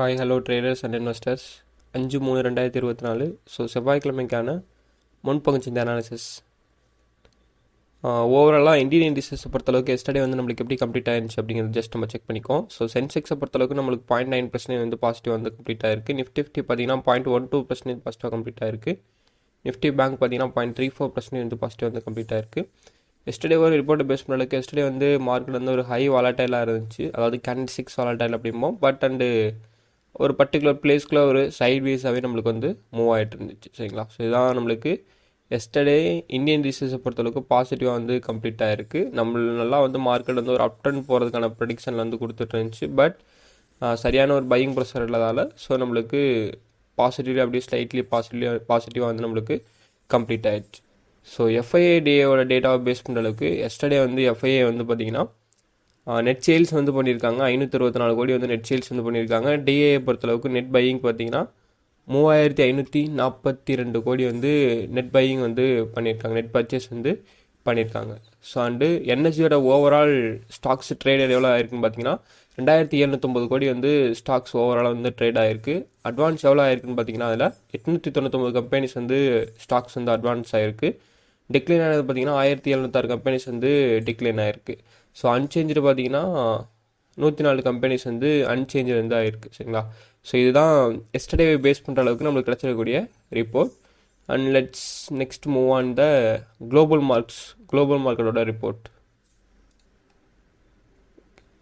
Hi hello traders and investors 5/3/2024. So செவ்வாய்க்கிழமைக்கான முன்பங்குச்சந்தை analysis. ஓவராலாக இந்தியன் இண்டிசஸை பொறுத்தளவுக்கு எஸ்டர்டே வந்து நம்மளுக்கு எப்படி கம்ப்ளீட் ஆயிருந்துச்சு அப்படிங்கிறது ஜஸ்ட் நம்ம செக் பண்ணிக்கோம். ஸோ சென்செக்ஸை பொறுத்தளவுக்கு நம்மளுக்கு 0.9% வந்து பாசிட்டிவ் வந்து கம்ப்ளீட் ஆயிருக்கு. நிஃப்டி பார்த்தீங்கன்னா 0.12% பாசிட்டிவாக கம்ப்ளீட் ஆயிருக்கு. நிஃப்டி பேங்க் பார்த்தீங்கன்னா 0.34% வந்து பாசிட்டிவ் வந்து கம்ப்ளீட் ஆயிருக்கு. எஸ்டர்டே ஒரு ரிப்போர்ட்டை பேஸ் பண்ணளவுக்கு எஸ்டர்டே வந்து மார்க்கெட் வந்து ஒரு ஹை வாலட்டைலாக இருந்துச்சு, அதாவது கேண்டில் 6 வாலட்டைல் அப்படிம்போம். பட் அண்டு ஒரு பர்டிகுலர் பிளேஸ்க்குள்ள ஒரு சைட் வேஸாகவே நம்மளுக்கு வந்து மூவ் ஆகிட்டு இருந்துச்சு, சரிங்களா. ஸோ இதுதான் நம்மளுக்கு எஸ்டர்டே இந்தியன் இண்டிசஸை பொறுத்தளவுக்கு பாசிட்டிவாக வந்து கம்ப்ளீட் ஆகிருக்கு. நல்லா வந்து மார்க்கெட் வந்து ஒரு அப் ட்ரெண்ட் போகிறதுக்கான ப்ரெடிக்ஷனில் வந்து கொடுத்துட்டு இருந்துச்சு. பட் சரியான ஒரு பையிங் ப்ரெஷர் இல்லாதால் ஸோ நம்மளுக்கு பாசிட்டிவ்லி அப்படியே ஸ்லைட்லி பாசிட்டிவாக வந்து நம்மளுக்கு கம்ப்ளீட் ஆகிடுச்சு. ஸோ எஃப்ஐஏ டேயோட டேட்டாவை பேஸ் பண்ணுற அளவுக்கு எஸ்டர்டே வந்து எஃப்ஐஏ வந்து பார்த்திங்கன்னா நெட் சேல்ஸ் வந்து பண்ணியிருக்காங்க. 564 கோடி வந்து நெட் சேல்ஸ் வந்து பண்ணியிருக்காங்க. டிஏஏ பொறுத்தளவுக்கு நெட் பையிங் பார்த்தீங்கன்னா 3542 கோடி வந்து நெட் பையிங் வந்து பண்ணியிருக்காங்க, நெட் பர்ச்சேஸ் வந்து பண்ணியிருக்காங்க. ஸோ அண்டு என்எஸ்சியோட ஓவரால் ஸ்டாக்ஸ் ட்ரேட் எவ்வளோ ஆயிருக்குன்னு பார்த்தீங்கன்னா 2709 கோடி வந்து ஸ்டாக்ஸ் ஓவராலாக வந்து ட்ரேட் ஆகிருக்கு. அட்வான்ஸ் எவ்வளோ ஆயிருக்குன்னு பார்த்தீங்கன்னா அதில் 899 கம்பெனிஸ் வந்து ஸ்டாக்ஸ் வந்து அட்வான்ஸ் ஆகிருக்கு. டிக்ளைன் ஆனது பார்த்தீங்கன்னா 1706 கம்பெனிஸ் வந்து டிக்ளைன் ஆகிருக்கு. ஸோ அன்சேஞ்சு பார்த்தீங்கன்னா 104 கம்பெனிஸ் வந்து அன்சேஞ்சு வந்து ஆகிருக்கு, சரிங்களா. ஸோ இதுதான் எஸ்டர்டே பேஸ் பண்ணுற அளவுக்கு நம்மளுக்கு கிடச்சிருக்கக்கூடிய report. And let's next move on the global மார்க்கெட்டோட ரிப்போர்ட்.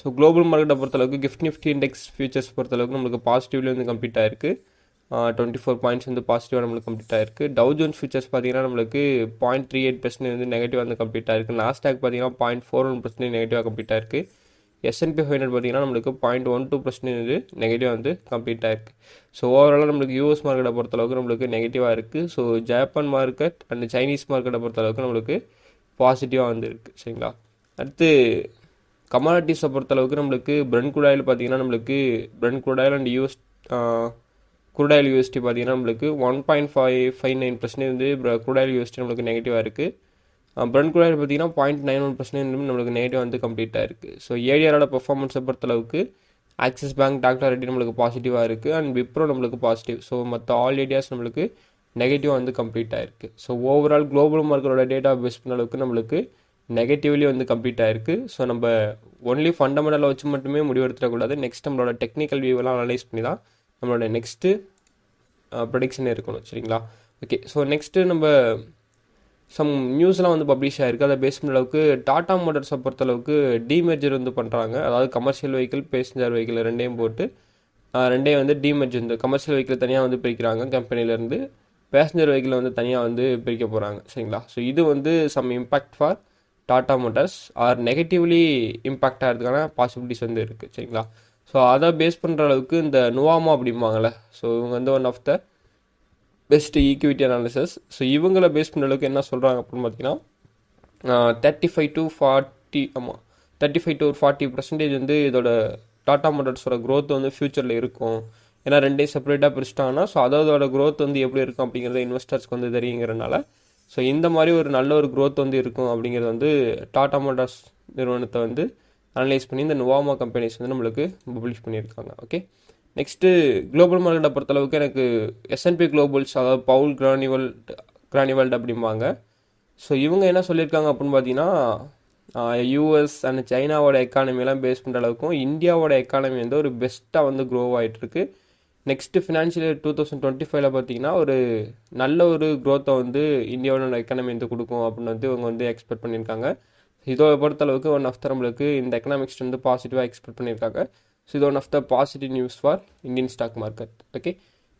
ஸோ குளோபல் மார்க்கெட்டை பொறுத்தளவுக்கு கிஃப்ட் நிஃப்டி இண்டெக்ஸ் ஃபியூச்சர்ஸ் பொறுத்தளவுக்கு நம்மளுக்கு பாசிட்டிவ்லி வந்து கம்ப்ளீட் ஆகிருக்கு. 24 பாயிண்ட்ஸ் வந்து பாசிட்டிவாக நம்மளுக்கு கம்ப்ளீட் ஆயிருக்கு. டவ் ஜோன்ஸ் ஃபியூச்சர்ஸ் பார்த்தீங்கன்னா நம்மளுக்கு 0.38% வந்து நெகட்டிவ் வந்து கம்ப்ளீட் ஆயிருக்கு. நாஸ்டாக் பார்த்தீங்கன்னா 0.41% நெகட்டிவாக கம்ப்ளீட் ஆயிருக்கு. S&P 500 பார்த்தீங்கன்னா நம்மளுக்கு 0.12% வந்து நெகட்டிவாக வந்து கம்ப்ளீட் ஆயிருக்கு. ஸோ ஓவராலாக நம்மளுக்கு யூஎஸ் மார்க்கெட்டை பொறுத்தளவுக்கு நம்மளுக்கு நெகட்டிவாக இருக்குது. So Japan market and Chinese மார்க்கெட்டை பொறுத்தளவுக்கு நம்மளுக்கு பாசிட்டிவாக வந்து இருக்குது, சரிங்களா. அடுத்து கமாடிட்டிஸை பொறுத்தளவுக்கு நம்மளுக்கு பிரெண்ட் க்ரூட் ஆயில் பார்த்தீங்கன்னா நம்மளுக்கு brent crude oil and crude oil USD பார்த்தீங்கன்னா நம்மளுக்கு 1.59% வந்து க்ரூட் ஆயில் யூஎஸ்டி நம்மளுக்கு நெகட்டிவாக இருக்குது. பிரெண்ட் க்ரூட் ஆயில் பார்த்தீங்கன்னா 0.91% நம்மளுக்கு நெகட்டிவாக வந்து கம்ப்ளீட் ஆயிருக்கு. ஸோ ஏடிஆரோட பெர்ஃபார்மன்ஸை பொறுத்தளவுக்கு ஆக்சிஸ் பேங்க், டாக்டர் ரெட்டி நம்மளுக்கு பாசிட்டிவாக இருக்குது. அண்ட் விப்ரோ நம்மளுக்கு பாசிட்டிவ். ஸோ மற்ற ஆல் ஏடியாஸ் நம்மளுக்கு நெகட்டிவாக வந்து கம்ப்ளீட் ஆயிருக்கு. ஸோ ஓவரால் குளோபல் மார்க்கெட்டோட டேட்டா பேஸ் பண்ண அளவுக்கு நம்மளுக்கு நெகட்டிவ்லி வந்து கம்ப்ளீட் ஆயிருக்கு. ஸோ நம்ம ஒன்லி ஃபண்டமெண்டலை வச்சு மட்டுமே முடிவெடுத்துடக்கூடாது. நெக்ஸ்ட் நம்மளோட டெக்னிக்கல் வியூவெல்லாம் அனலைஸ் பண்ணி தான் நம்மளோட நெக்ஸ்ட்டு ப்ரொடிக்ஷன் இருக்கணும், சரிங்களா. ஓகே, ஸோ நெக்ஸ்ட்டு நம்ம சம் நியூஸ்லாம் வந்து பப்ளிஷ் ஆகிருக்கு. அதை பேஸ் பண்ண அளவுக்கு டாடா மோட்டர்ஸை பொறுத்தளவுக்கு டிமெர்ஜர் வந்து பண்ணுறாங்க. அதாவது கமர்ஷியல் வெஹிக்கிள், பேசஞ்சர் வெஹிக்கிள் ரெண்டையும் போட்டு ரெண்டையும் வந்து டிமெர்ஜ் வந்து கமர்ஷியல் வெஹிக்கிள் தனியாக வந்து பிரிக்கிறாங்க கம்பெனிலேருந்து, பேசஞ்சர் வெஹிக்கிளை வந்து தனியாக வந்து பிரிக்க போகிறாங்க, சரிங்களா. ஸோ இது வந்து some impact for Tata motors or negatively impact ஆகிறதுக்கான பாசிபிலிட்டிஸ் வந்து இருக்குது, சரிங்களா. ஸோ அதை பேஸ் பண்ணுற அளவுக்கு இந்த நுவாமா அப்படிம்பாங்கள்ல, ஸோ இவங்க வந்து one of the best equity analysis. So இவங்கள பேஸ் பண்ணுற அளவுக்கு என்ன சொல்கிறாங்க அப்படின்னு பார்த்தீங்கன்னா 35 to 40% வந்து இதோட டாடா மோட்டர்ஸோட க்ரோத் வந்து ஃப்யூச்சரில் இருக்கும். ஏன்னா ரெண்டையும் செப்பரேட்டாக பிரிச்சிட்டாங்கன்னா ஸோ அதோட க்ரோத் வந்து எப்படி இருக்கும் அப்படிங்கிறது இன்வெஸ்டர்ஸ்க்கு வந்து தெரியுங்கிறனால ஸோ இந்த மாதிரி ஒரு நல்ல ஒரு க்ரோத் வந்து இருக்கும் அப்படிங்கிறது வந்து டாடா மோட்டார்ஸ் நிறுவனத்தை வந்து அனலைஸ் பண்ணி இந்த நுவாமா கம்பெனிஸ் வந்து நம்மளுக்கு பப்ளிஷ் பண்ணியிருக்காங்க. ஓகே, நெக்ஸ்ட்டு குளோபல் மார்க்கெட்டை பொறுத்தளவுக்கு எனக்கு S&P குளோபல்ஸ், அதாவது பவுல் கிரானிவல்ட் அப்படிம்பாங்க. ஸோ இவங்க என்ன சொல்லியிருக்காங்க அப்படின்னு பார்த்தீங்கன்னா யூஎஸ் அண்ட் சைனாவோட எக்கானமியெல்லாம் பேஸ் பண்ணுற அளவுக்கும் இந்தியாவோட எக்கானமி வந்து ஒரு பெஸ்ட்டாக வந்து க்ரோ ஆகிட்டுருக்கு. நெக்ஸ்ட்டு ஃபினான்ஷியல் இயர் 2025 பார்த்தீங்கன்னா ஒரு நல்ல ஒரு க்ரோத்தை வந்து இந்தியாவோட எக்கானமி வந்து கொடுக்கும் அப்படின்னு வந்து இவங்க வந்து எக்ஸ்பெக்ட் பண்ணியிருக்காங்க. இதோட பொறுத்தளவுக்கு ஒன் ஆஃப் த நம்மளுக்கு இந்த எக்கனாமிக்ஸ் வந்து பாசிட்டிவாக எக்ஸ்பெக்ட் பண்ணியிருக்காங்க. ஸோ இது one of the positive news for Indian stock market. Okay,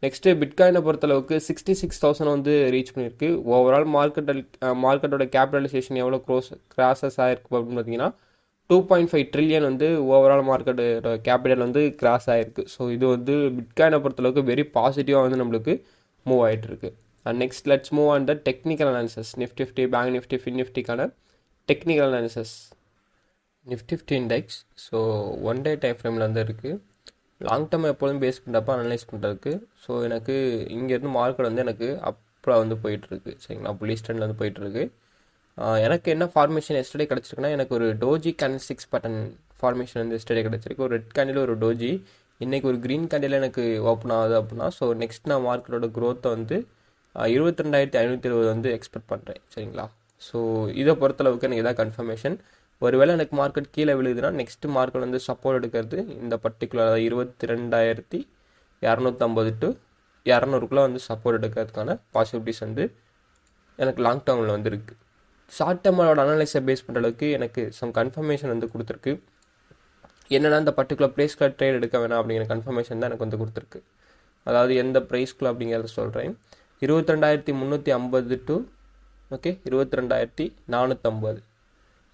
next பிட்காயினை பொறுத்தளவுக்கு 66,000 வந்து ரீச் பண்ணியிருக்கு. ஓவரால் மார்க்கெட்டோட கேபிட்டலைசேஷன் எவ்வளோ கிராசஸ் ஆகிருக்கு அப்படின்னு பார்த்தீங்கன்னா 2.5 ட்ரில்லியன் வந்து ஓவரால் மார்க்கெட்டோட கேபிட்டல் வந்து கிராஸ் ஆகிருக்கு. ஸோ இது வந்து பிட்காயினை பொறுத்தளவுக்கு வெரி பாசிட்டிவாக வந்து நம்மளுக்கு மூவ் ஆகிட்டுருக்கு. And next let's move on the technical analysis. Nifty, bank Nifty, fin நிஃப்டிக்கான technical analysis. Nifty index so 1 day time ஃப்ரேமில் வந்து இருக்குது. லாங் டேர்ம் எப்போதும் பேஸ் பண்ணுறப்ப அனலைஸ் பண்ணுறதுக்கு ஸோ எனக்கு இங்கேருந்து மார்க்கெட் வந்து எனக்கு அப்புறம் வந்து போயிட்டுருக்கு, சரிங்களா. புல்லிஷ் ட்ரெண்டில் வந்து போயிட்டுருக்கு. எனக்கு என்ன ஃபார்மேஷன் எஸ்டர்டே கிடச்சிருக்குன்னா எனக்கு ஒரு டோஜி கேண்டில் 6 பட்டன் ஃபார்மேஷன் வந்து எஸ்டர்டே கிடச்சிருக்கு. ஒரு ரெட் கேண்டில், ஒரு டோஜி, இன்றைக்கி ஒரு க்ரீன் கேண்டில் எனக்கு ஓப்பன் ஆகுது அப்படின்னா ஸோ நெக்ஸ்ட் நான் மார்க்கெட்டோட க்ரோத்தை வந்து 22,520 வந்து எக்ஸ்பெக்ட் பண்ணுறேன். சரிங்களா? ஸோ இதை பொறுத்தளவுக்கு எனக்கு இதான் கன்ஃபர்மேஷன். ஒருவேளை எனக்கு மார்க்கெட் கீழே விழுதுன்னா நெக்ஸ்ட் மார்க்கெட் வந்து சப்போர்ட் எடுக்கிறது இந்த பர்டிகுலர் 22,250 to 200 வந்து சப்போர்ட் எடுக்கிறதுக்கான பாசிபிலிட்டிஸ் வந்து எனக்கு லாங் டேர்மில் வந்து இருக்குது. ஷார்ட் டேர்மோட அனலைஸை பேஸ் பண்ணுற அளவுக்கு எனக்கு சம் கன்ஃபர்மேஷன் வந்து கொடுத்துருக்கு. என்னென்னா இந்த பர்டிகுலர் ப்ரைஸ்க்குள்ள ட்ரேட் எடுக்க வேணாம் அப்படிங்கிற கன்ஃபர்மேஷன் தான் எனக்கு வந்து கொடுத்துருக்கு. அதாவது எந்த ப்ரைஸ்க்குள்ள அப்படிங்கிறத சொல்கிறேன். 22,350 to 22,450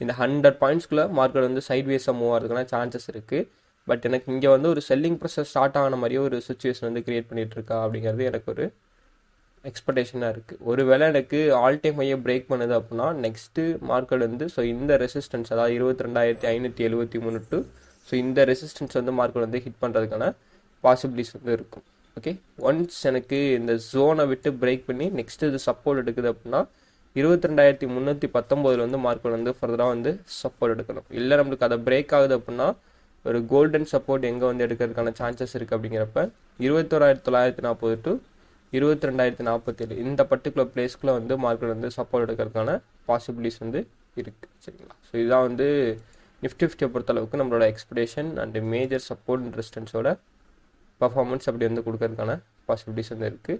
இந்த 100 பாயிண்ட்ஸ்குள்ளே மார்க்கெட் வந்து சைட்வேஸாக மூவ் ஆகிறதுக்கான சான்சஸ் இருக்குது. பட் எனக்கு இங்கே வந்து ஒரு செல்லிங் ப்ரெஷர் ஸ்டார்ட் ஆன மாதிரியே ஒரு சுச்சுவேஷன் வந்து க்ரியேட் பண்ணிகிட்ருக்கா அப்படிங்கிறது எனக்கு ஒரு எக்ஸ்பெக்டேஷனாக இருக்குது. ஒருவேளை எனக்கு ஆல் டைம் ஹையை பிரேக் பண்ணுது அப்படின்னா நெக்ஸ்ட்டு மார்க்கெட் வந்து ஸோ இந்த ரெசிஸ்டன்ஸ் அதாவது 22,573 to ஸோ இந்த ரெசிஸ்டன்ஸ் வந்து மார்க்கெட் வந்து ஹிட் பண்ணுறதுக்கான பாசிபிலிட்டிஸ் வந்து இருக்கும். ஓகே, ஒன்ஸ் எனக்கு இந்த ஜோனை விட்டு பிரேக் பண்ணி நெக்ஸ்ட்டு இது சப்போர்ட் எடுக்குது அப்படின்னா 22,319 வந்து மார்க்கெட் வந்து ஃபர்தராக வந்து சப்போர்ட் எடுக்கணும். இல்லை நம்மளுக்கு அதை பிரேக் ஆகுது அப்படின்னா ஒரு கோல்டன் சப்போர்ட் எங்கே வந்து எடுக்கிறதுக்கான சான்சஸ் இருக்குது அப்படிங்கிறப்ப 21,940 to 22,047 இந்த பர்டிகுலர் பிளேஸ்க்குள்ளே வந்து மார்க்கெட் வந்து சப்போர்ட் எடுக்கிறதுக்கான பாசிபிலிட்டிஸ் வந்து இருக்குது. சரிங்களா? ஸோ இதுதான் வந்து நிஃப்டி 50 பொறுத்தளவுக்கு நம்மளோட expectation and major support and ரெசிஸ்டன்ஸோட பர்ஃபார்மன்ஸ் அப்படி வந்து கொடுக்கறதுக்கான பாசிபிலிட்டிஸ் வந்து இருக்குது.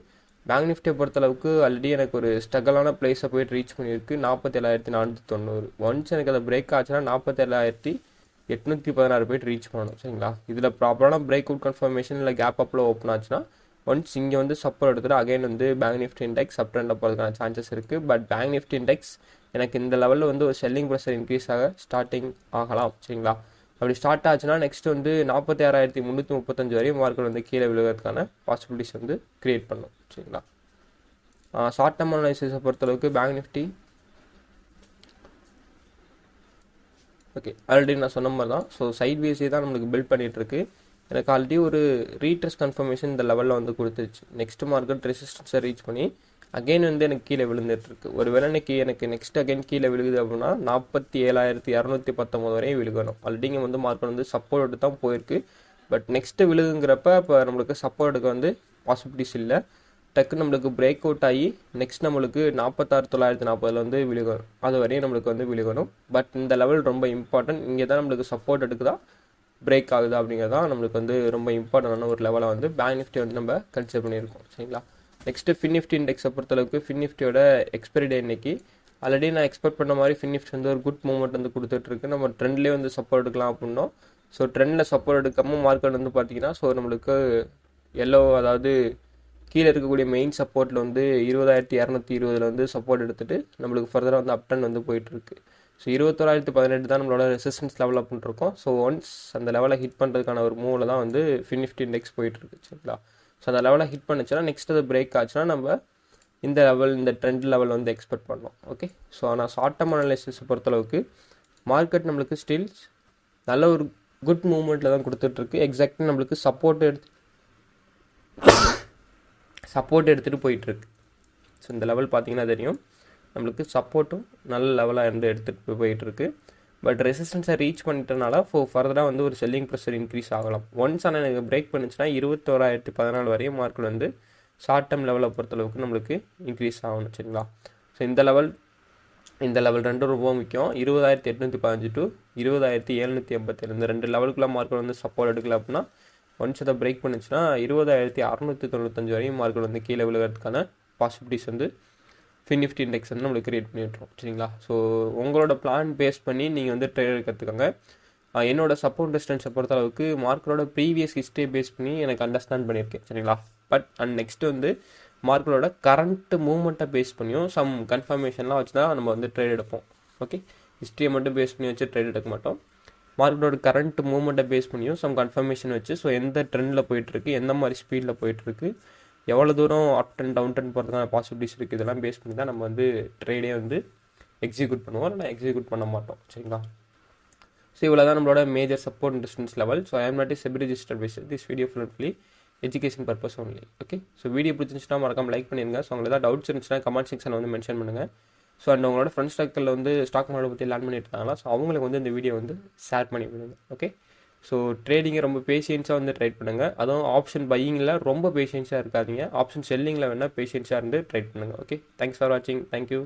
பேங்க் நிஃப்டியை பொறுத்தளவுக்கு ஆல்ரெடி எனக்கு ஒரு ஸ்ட்ரகலான பிளேஸை போய்ட்டு ரீச் பண்ணியிருக்கு 47,490. ஒன்ஸ் எனக்கு அதை பிரேக் ஆச்சுன்னா 47,816 போய்ட்டு ரீச் பண்ணணும். சரிங்களா? இதில் ப்ராப்பரான பிரேக் அவுட் கன்ஃபர்மேஷன் இல்லை கேப் அப்பில் ஓப்பன் ஆச்சுன்னா ஒன்ஸ் இங்கே வந்து சப்போர்ட் எடுத்துகிட்டு அகைன் வந்து பேங்க் நிஃப்டி இண்டெக்ஸ் அப் ட்ரெண்டில் போகிறதுக்கான சான்சஸ் இருக்குது. பட் பேங்க் நிஃப்டி இண்டெக்ஸ் எனக்கு இந்த லெவலில் வந்து ஒரு செல்லிங் ப்ரெஷர் இன்க்ரீஸ் ஆக ஸ்டார்டிங் ஆகலாம். சரிங்களா? அப்படி ஸ்டார்ட் ஆச்சுன்னா நெக்ஸ்ட் வந்து 46,335 வரையும் மார்க்கெட் வந்து கீழே விழுகிறதுக்கான பாசிபிலிட்டிஸ் வந்து கிரியேட் பண்ணும். சரிங்களா? ஷார்ட் டேர்ம் அனாலிசிஸை பொறுத்தளவுக்கு பேங்க் நிஃப்டி ஓகே ஆல்ரெடி நான் சொன்ன மாதிரி தான். ஸோ சைட் வேஸே தான் நம்மளுக்கு பில்ட் பண்ணிகிட்டு இருக்கு. எனக்கு ஆல்ரெடி ஒரு ரீட்ரெஸ் கன்ஃபர்மேஷன் இந்த லெவலில் வந்து கொடுத்துருச்சு. நெக்ஸ்ட் மார்க்கெட் ரெசிஸ்டன்ஸை ரீச் பண்ணி அகெயின் வந்து எனக்கு கீழே விழுந்துட்டுருக்கு. ஒரு வேளை எனக்கு நெக்ஸ்ட் அகைன் கீழே விழுகுது அப்படின்னா 47,219 வரையும் விழுகணும். ஆல்ரெடி இங்கே வந்து மார்க்கெட் வந்து சப்போர்ட் எடுத்து தான் போயிருக்கு. பட் நெக்ஸ்ட்டு விழுகுங்கிறப்ப இப்போ நம்மளுக்கு சப்போர்ட் எடுக்க வந்து பாசிபிலிட்டிஸ் இல்லை. டக்கு நம்மளுக்கு பிரேக் அவுட் ஆகி நெக்ஸ்ட் நம்மளுக்கு 46,940 வந்து விழுகணும். அது வரையும் நம்மளுக்கு வந்து விழுகணும். பட் இந்த லெவல் ரொம்ப இம்பார்ட்டன்ட். இங்கே தான் நம்மளுக்கு சப்போர்ட் எடுக்குதா பிரேக் ஆகுது அப்படிங்கிறதான் நம்மளுக்கு வந்து ரொம்ப இம்பார்ட்டண்டான ஒரு லெவலை வந்து பேங்க் நிஃப்டி வந்து நம்ம கன்சிடர் பண்ணியிருக்கோம். சரிங்களா? நெக்ஸ்ட்டு ஃபின் நிஃப்டி இண்டெக்ஸை பொறுத்தளவுக்கு ஃபின் நிஃப்டியோட எக்ஸ்பைரி டே இன்னைக்கு ஆல்ரெடி நான் எக்ஸ்பெக்ட் பண்ண மாதிரி ஃபின் நிஃப்டி வந்து ஒரு குட் மூவ்மெண்ட் வந்து கொடுத்துட்ருக்கு. நம்ம ட்ரெண்ட்லேயே வந்து சப்போர்ட் எடுக்கலாம் அப்படின்னோம். ஸோ ட்ரெண்டில் சப்போர்ட் எடுக்காமல் மார்க்கெட் வந்து பார்த்தீங்கன்னா ஸோ நம்மளுக்கு அதாவது கீழே இருக்கக்கூடிய மெயின் சப்போர்ட்டில் வந்து 20,220 வந்து சப்போர்ட் எடுத்துகிட்டு நம்மளுக்கு ஃபர்தராக வந்து அப் ட்ரெண்ட் வந்து போயிட்டுருக்கு. ஸோ 21,018 தான் நம்மளோட ரெசிஸ்டன்ஸ் லெவலில் பண்ணிருக்கோம். ஸோ ஒன்ஸ் அந்த லெவலை ஹிட் பண்ணுறதுக்கான ஒரு மூவில் தான் வந்து ஃபின் நிஃப்டி இண்டெக்ஸ் போயிட்டுருக்கு. சரிங்களா? ஸோ அந்த லெவலை ஹிட் பண்ணுச்சுன்னா நெக்ஸ்ட் அது பிரேக் ஆச்சுன்னா நம்ம இந்த லெவல் இந்த ட்ரெண்ட் லெவல் வந்து எக்ஸ்பெக்ட் பண்ணோம். ஓகே, ஸோ ஆனால் ஷார்ட் டேர்ம் அனாலிசிஸ் பொறுத்தளவுக்கு மார்க்கெட் நம்மளுக்கு ஸ்டில் நல்ல ஒரு குட் மூவ்மெண்ட்டில் தான் கொடுத்துட்ருக்கு. எக்ஸாக்ட்லி நம்மளுக்கு சப்போர்ட் எடுத்துகிட்டு போயிட்டுருக்கு. ஸோ இந்த லெவல் பார்த்தீங்கன்னா தெரியும் நம்மளுக்கு சப்போர்ட்டும் நல்ல லெவலாக இருந்து எடுத்துகிட்டு போயிட்டுருக்கு. பட் ரெசிஸ்டன்ஸை ரீச் பண்ணிட்டனால ஃபர்தராக வந்து ஒரு செல்லிங் ப்ரெஷர் இன்க்ரீஸ் ஆகலாம். ஒன்ஸ் ஆனால் எனக்கு பிரேக் பண்ணிச்சுன்னா 21,014 வரையும் மார்க்கெட் வந்து ஷார்ட் டேர்ம் லெவலை பொறுத்தளவுக்கு நம்மளுக்கு இன்க்ரீஸ் ஆகணும். சரிங்களா? ஸோ இந்த லெவல் ரெண்டும் ரொம்ப முக்கியம். 20,815 to 20,787 இந்த 2 லெவலுக்குள்ள மார்க்கெட் வந்து சப்போர்ட் எடுக்கல அப்படின்னா ஒன்ஸ் அதை பிரேக் பண்ணிச்சுன்னா 20,695 வரையும் மார்க்கெட் வந்து கீழே விழுகிறதுக்கான பாசிபிலிட்டிஸ் வந்து ஃபின் நிஃப்டி இண்டெக்ஸ் வந்து நம்மளுக்கு கிரியேட் பண்ணிவிட்ருவோம். சரிங்களா? ஸோ உங்களோட பிளான் பேஸ் பண்ணி நீங்கள் வந்து ட்ரேட் எடுக்கிறதுக்காங்க. என்னோட சப்போர்ட் டிஸ்டன்ஸை பொறுத்தளவுக்கு மார்க்கெட்டோட ப்ரீவியஸ் ஹிஸ்ட்ரி பேஸ் பண்ணி எனக்கு அண்டர்ஸ்டாண்ட் பண்ணியிருக்கேன். சரிங்களா? பட் நெக்ஸ்ட்டு வந்து மார்க்கெட்டோட கரண்ட் மூவ்மெண்ட்டை பேஸ் பண்ணியும் சம் கன்ஃபர்மேஷன்லாம் வச்சு தான் நம்ம வந்து ட்ரேட் எடுப்போம். ஓகே, ஹிஸ்ட்ரியை மட்டும் பேஸ் பண்ணி வச்சு ட்ரேட் எடுக்க மாட்டோம். மார்க்கெட்டோட கரண்ட் மூவ்மெண்ட்டை பேஸ் பண்ணியும் சம் கன்ஃபர்மேஷன் வச்சு ஸோ எந்த ட்ரெண்டில் போயிட்டுருக்கு, எந்த மாதிரி ஸ்பீடில் போயிட்டுருக்கு, எவ்வளோ தூரம் அப் ட்ரெண்ட் டவுன் ட்ரெண்ட் போகிறதுக்கான பாசிபிலிட்டிஸ் இருக்குது, இதெல்லாம் பேஸ் பண்ணி தான் நம்ம வந்து ட்ரேடே வந்து எக்ஸிக்யூட் பண்ணுவோம், இல்லை எக்ஸிக்யூட் பண்ண மாட்டோம். சரிங்களா? ஸோ இவ்வளோ தான் நம்மளோட major support and distance level. So I am not SEBI registered base this video fully education purpose only. Okay, so video பிடிச்சிருந்துச்சுன்னா மறக்காம லைக் பண்ணிடுங்க. ஸோ உங்களுக்கு ஏதாவது டவுட்ஸ் இருந்துச்சுன்னா கமெண்ட் செக்ஷனில் வந்து மென்ஷன் பண்ணுங்கள். ஸோ அண்ட் உங்களோட ஃப்ரெண்ட்ஸ் சர்க்கிளில் வந்து ஸ்டாக் மார்க்கெட் பற்றி லேர்ன் பண்ணிட்டு இருக்காங்களா, ஸோ அவங்களுக்கு வந்து இந்த வீடியோ வந்து ஷேர் பண்ணி விடுங்க. ஓகே, ஸோ ட்ரேடிங்கை ரொம்ப பேஷியன்ஸாக வந்து ட்ரேட் பண்ணுங்கள். அதுவும் ஆப்ஷன் பையிங்கில் ரொம்ப பேஷியன்ஸாக இருக்காதீங்க. ஆப்ஷன் செல்லிங்கில் வேணால் பேஷியன்ஸாக இருந்து ட்ரேட் பண்ணுங்கள். ஓகே, தேங்க்ஸ் ஃபார் வாட்சிங். தேங்க்யூ.